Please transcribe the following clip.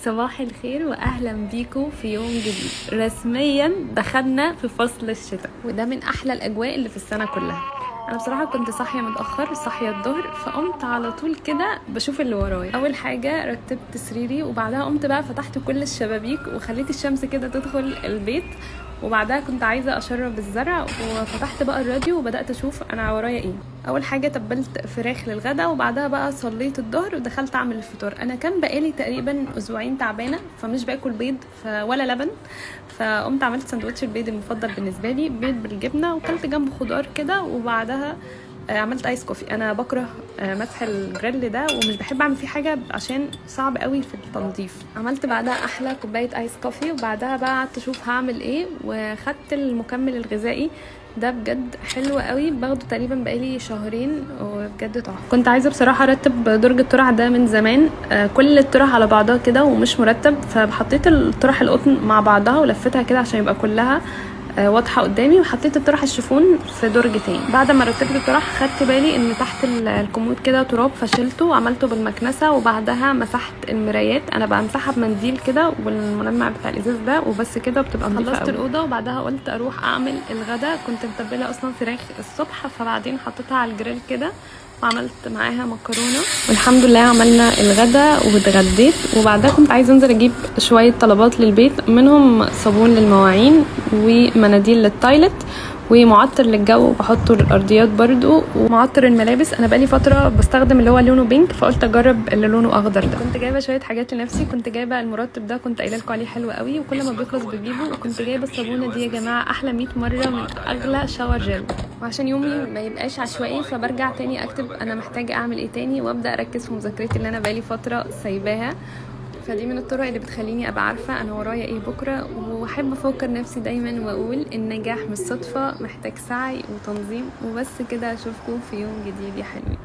صباح الخير واهلا بيكم في يوم جديد. رسميا دخلنا في فصل الشتاء وده من احلى الاجواء اللي في السنه كلها. انا بصراحه كنت صاحيه متاخر، صاحيه الظهر، فقمت على طول كده بشوف اللي ورايا. اول حاجه رتبت سريري وبعدها قمت بقى فتحت كل الشبابيك وخليت الشمس كده تدخل البيت، وبعدها كنت عايزه اشرب الزرع وفتحت بقى الراديو وبدات اشوف انا ورايا ايه. اول حاجه تبلت فراخ للغدا وبعدها بقى صليت الظهر ودخلت اعمل الفطار. انا كان بقالي تقريبا اسبوعين تعبانه فمش باكل بيض ولا لبن، فقمت عملت سندوتش البيض المفضل بالنسبه لي، بيض بالجبنه، وكلت جنبه خضار كده، وبعدها عملت ايس كوفي. انا بكره مسح الجريل ده ومش بحب اعمل فيه حاجه عشان صعب قوي في التنظيف. عملت بعدها احلى كوبايه ايس كوفي وبعدها بقى قعدت اشوف هعمل ايه، وخدت المكمل الغذائي ده بجد حلو قوي، باخده تقريبا بقالي شهرين وبجد تحفه. كنت عايزه بصراحه ارتب درج الطرح ده من زمان، كل الطرح على بعضها كده ومش مرتب، فحطيت الطرح القطن مع بعضها ولفتها كده عشان يبقى كلها واضحه قدامي، وحطيت الطرح الشيفون في درج تاني. بعد ما رتبت الطرح خدت بالي ان تحت الكومود كده تراب، فشلته وعملته بالمكنسه، وبعدها مسحت المرايات. انا بمسحها بمنديل كده والملمع بتاع الازاز ده وبس كده بتبقى نظيفه. خلصت الاوضه وبعدها قلت اروح اعمل الغدا. كنت متبله اصلا فراخ الصبح، فبعدين حطيتها على الجريل كده وعملت معاها مكرونه، والحمد لله عملنا الغدا واتغديت. وبعدها كنت عايزه انزل اجيب شويه طلبات للبيت، منهم صابون للمواعين ومناديل للتايلت ومعطر للجو بحطه الارضيات برضو، ومعطر الملابس. انا بقالي فتره بستخدم اللي هو لونه بينك، فقلت اجرب اللي لونه اخضر ده. كنت جايبه شويه حاجات لنفسي، كنت جايبه المرطب ده كنت قايله لكم عليه حلو قوي وكل ما بيخلص بجيبه، وكنت جايبه الصابونه دي يا جماعه احلى 100 مره من اغلى شاور جل. وعشان يومي ما يبقاش عشوائي فبرجع تاني اكتب انا محتاجه اعمل ايه تاني، وابدا اركز في مذاكرتي اللي انا بقالي فتره سايباها. فدي من الطرق اللي بتخليني ابقى عارفه انا ورايا ايه بكره، واحب افكر نفسي دايما واقول النجاح مش صدفه، محتاج سعي وتنظيم. وبس كده، اشوفكم في يوم جديد يا حلوين.